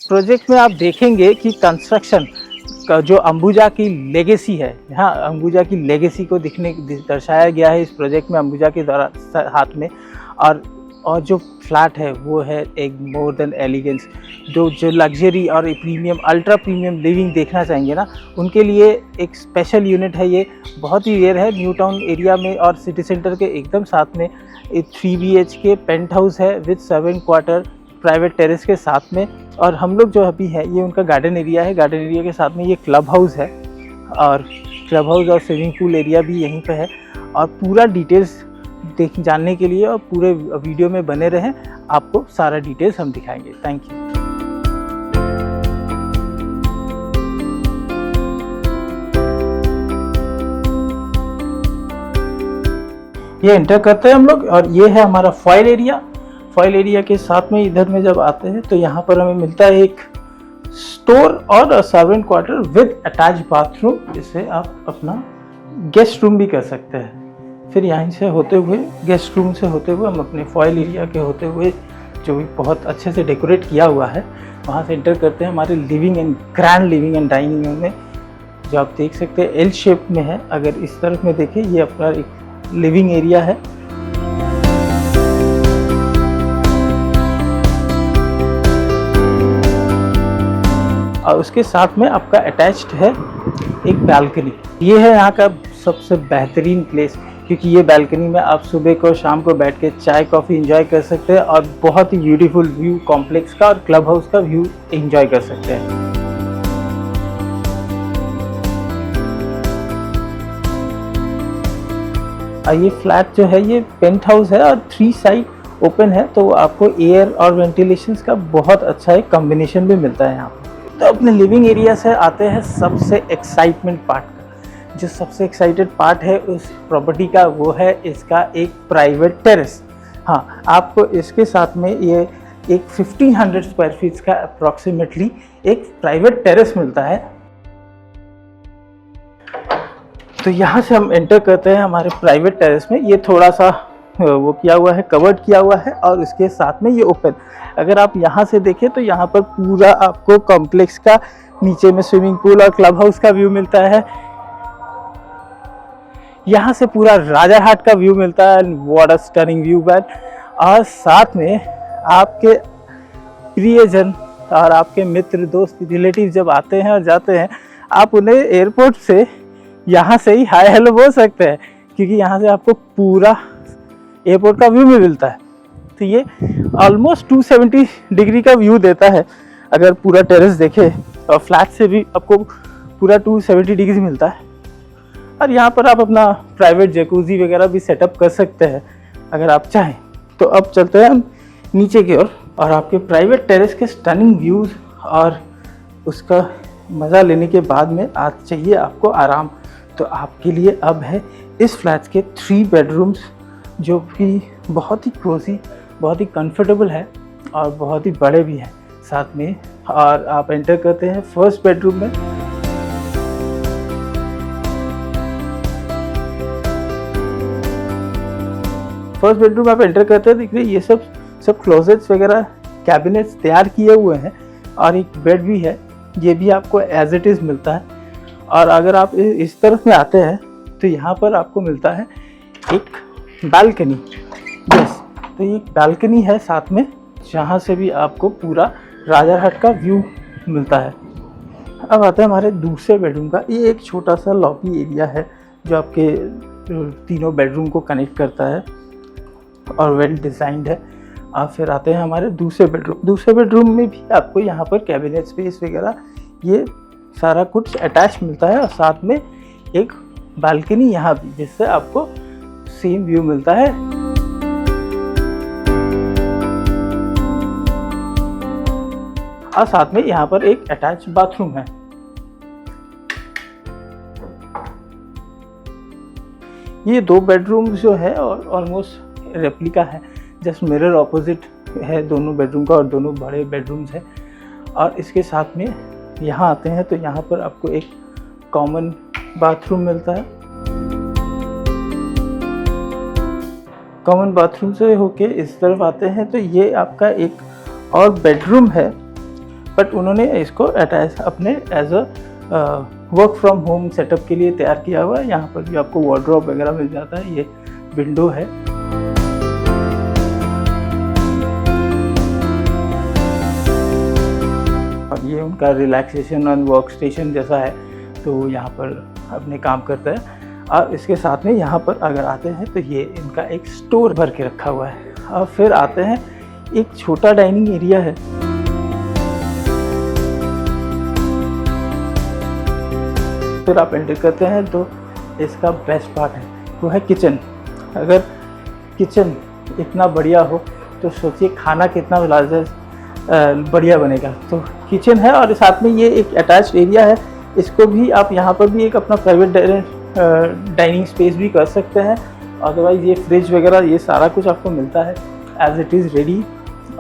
Project में आप देखेंगे कि कंस्ट्रक्शन का जो अंबुजा की लेगेसी है, हाँ, अंबुजा की लेगेसी को दर्शाया गया है इस प्रोजेक्ट में अंबुजा के द्वारा हाथ में। और जो फ्लैट है वो है एक मोर देन एलिगेंस। जो लग्जरी और प्रीमियम, अल्ट्रा प्रीमियम लिविंग देखना चाहेंगे ना, उनके लिए एक स्पेशल यूनिट है। ये बहुत ही रेयर है, न्यू टाउन एरिया में और सिटी सेंटर के एकदम साथ में। 3 BHK पेंट हाउस है विद 7 क्वार्टर प्राइवेट टेरेस के साथ में। और हम लोग जो अभी है ये उनका गार्डन एरिया है, गार्डन एरिया के साथ में ये क्लब हाउस है, और क्लब हाउस और स्विमिंग पूल एरिया भी यहीं पे है। और पूरा डिटेल्स जानने के लिए और पूरे वीडियो में बने रहें, आपको सारा डिटेल्स हम दिखाएंगे। Thank you. ये एंटर करते हैं हम लोग, और ये है हमारा फॉयल एरिया। फॉयल एरिया के साथ में इधर में जब आते हैं तो यहाँ पर हमें मिलता है एक स्टोर और servant quarter with attach bathroom, जिससे आप अपना गेस्ट रूम भी कर सकते हैं। फिर यहाँ से होते हुए, गेस्ट रूम से होते हुए, हम अपने फॉयल एरिया के होते हुए, जो भी बहुत अच्छे से डेकोरेट किया हुआ है, वहाँ से एंटर करते हैं हमारे living and grand living and dining room में, जो आप देख सकते हैं एल शेप में है। अगर इस तरफ में देखें, ये अपना एक लिविंग एरिया है। और उसके साथ में आपका अटैच्ड है एक बालकनी। ये है यहाँ का सबसे बेहतरीन प्लेस, क्योंकि ये बालकनी में आप सुबह को शाम को बैठ के चाय कॉफ़ी एंजॉय कर सकते हैं, और बहुत ही ब्यूटीफुल व्यू कॉम्प्लेक्स का और क्लब हाउस का व्यू एंजॉय कर सकते हैं। ये फ्लैट जो है ये पेंट हाउस है और 3 साइड ओपन है, तो आपको एयर और वेंटिलेशन का बहुत अच्छा एक कॉम्बिनेशन भी मिलता है यहाँ पर। तो अपने लिविंग एरिया से आते हैं सबसे एक्साइटमेंट पार्ट का। जो सबसे एक्साइटेड पार्ट है उस प्रॉपर्टी का, वो है इसका एक प्राइवेट टेरेस। हाँ, आपको इसके साथ में ये एक 1500 स्क्वायर फीट का अप्रॉक्सीमेटली एक प्राइवेट टेरेस मिलता है। तो यहाँ से हम एंटर करते हैं हमारे प्राइवेट टेरेस में। ये थोड़ा सा वो किया हुआ है, कवर्ड किया हुआ है, और इसके साथ में ये ओपन। अगर आप यहाँ से देखें तो यहाँ पर पूरा आपको कॉम्प्लेक्स का नीचे में स्विमिंग पूल और क्लब हाउस का व्यू मिलता है। यहाँ से पूरा राजारहाट का व्यू मिलता है, what a stunning view man. और साथ में आपके प्रियजन और आपके मित्र, दोस्त, रिलेटिव जब आते हैं और जाते हैं, आप उन्हें एयरपोर्ट से यहाँ से ही हाय हेलो बोल सकते हैं, क्योंकि यहाँ से आपको पूरा एयरपोर्ट का व्यू भी मिलता है। तो ये ऑलमोस्ट 270 डिग्री का व्यू देता है अगर पूरा टेरेस देखे, और फ्लैट से भी आपको पूरा 270 डिग्री मिलता है। और यहाँ पर आप अपना प्राइवेट जैकुजी वगैरह भी सेटअप कर सकते हैं अगर आप चाहें। तो अब चलते हैं हम नीचे की ओर, और आपके प्राइवेट टेरेस के स्टनिंग व्यूज़ और उसका मज़ा लेने के बाद में आज चाहिए आपको आराम, तो आपके लिए अब है इस फ्लैट के 3 बेडरूम्स, जो कि बहुत ही कोजी, बहुत ही कंफर्टेबल है और बहुत ही बड़े भी हैं साथ में। और आप एंटर करते हैं फर्स्ट बेडरूम में। फर्स्ट बेडरूम आप एंटर करते हैं, देखिए ये सब क्लोजेट्स वगैरह, कैबिनेट्स तैयार किए हुए हैं, और एक बेड भी है, ये भी आपको एज इट इज़ मिलता है। और अगर आप इस तरफ में आते हैं तो यहाँ पर आपको मिलता है एक बालकनी। यस, तो ये बालकनी है साथ में, जहाँ से भी आपको पूरा राजारहाट का व्यू मिलता है। अब आता है हमारे दूसरे बेडरूम का। ये एक छोटा सा लॉबी एरिया है जो आपके तीनों बेडरूम को कनेक्ट करता है और वेल डिज़ाइंड है। आप फिर आते हैं हमारे दूसरे बेडरूम। दूसरे बेडरूम में भी आपको यहाँ पर कैबिनेट स्पेस वगैरह ये सारा कुछ अटैच मिलता है, और साथ में एक बालकनी यहाँ भी, जिससे आपको सेम व्यू मिलता है। और साथ में यहाँ पर एक अटैच बाथरूम है। ये 2 बेडरूम जो है और ऑलमोस्ट रेप्लिका है, जस्ट मिरर ऑपोजिट है दोनों बेडरूम का, और दोनों बड़े बेडरूम्स हैं। और इसके साथ में यहाँ आते हैं तो यहाँ पर आपको एक कॉमन बाथरूम मिलता है। कॉमन बाथरूम से होके इस तरफ आते हैं तो ये आपका एक और बेडरूम है। बट उन्होंने इसको अटैच अपने as a work from home setup के लिए तैयार किया हुआ है। यहाँ पर भी आपको वार्डरोब वगैरह मिल जाता है। ये विंडो है। और ये उनका रिलैक्सेशन और वर्क स्टेशन जैसा है, तो यहाँ पर अपने काम करता है। और इसके साथ में यहाँ पर अगर आते हैं तो ये इनका एक स्टोर भर के रखा हुआ है। और फिर आते हैं, एक छोटा डाइनिंग एरिया है। फिर आप एंटर करते हैं तो इसका बेस्ट पार्ट है, वो है किचन। अगर किचन इतना बढ़िया हो तो सोचिए खाना कितना बढ़िया बनेगा। तो किचन है और साथ में ये एक अटैच्ड एरिया है। इसको भी आप यहाँ पर भी एक अपना प्राइवेट डाइनिंग स्पेस भी कर सकते हैं। अदरवाइज़ ये फ्रिज वगैरह ये सारा कुछ आपको मिलता है एज इट इज़ रेडी।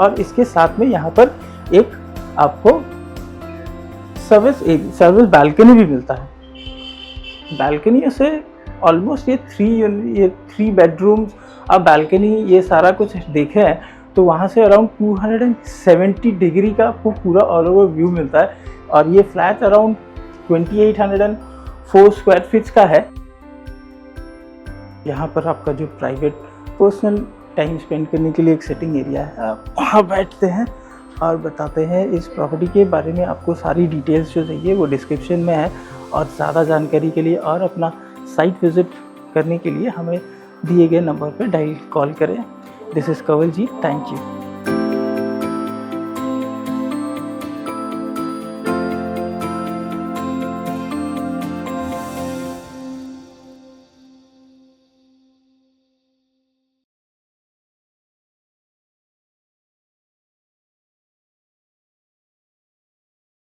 और इसके साथ में यहाँ पर एक आपको सर्विस बालकनी भी मिलता है। बालकनी से ऑलमोस्ट ये थ्री बेडरूम्स और बालकनी ये सारा कुछ देखे हैं तो वहाँ से अराउंड 270 डिग्री का आपको पूरा ऑल ओवर व्यू मिलता है। और ये फ्लैट अराउंड 2804 स्क्वायर फीट का है। यहाँ पर आपका जो प्राइवेट पर्सनल टाइम स्पेंड करने के लिए एक सेटिंग एरिया है। आप वहाँ बैठते हैं और बताते हैं इस प्रॉपर्टी के बारे में। आपको सारी डिटेल्स जो चाहिए वो डिस्क्रिप्शन में है। और ज़्यादा जानकारी के लिए और अपना साइट विज़िट करने के लिए हमें दिए गए नंबर पर डायल कॉल करें। This is Kanwal ji, thank you.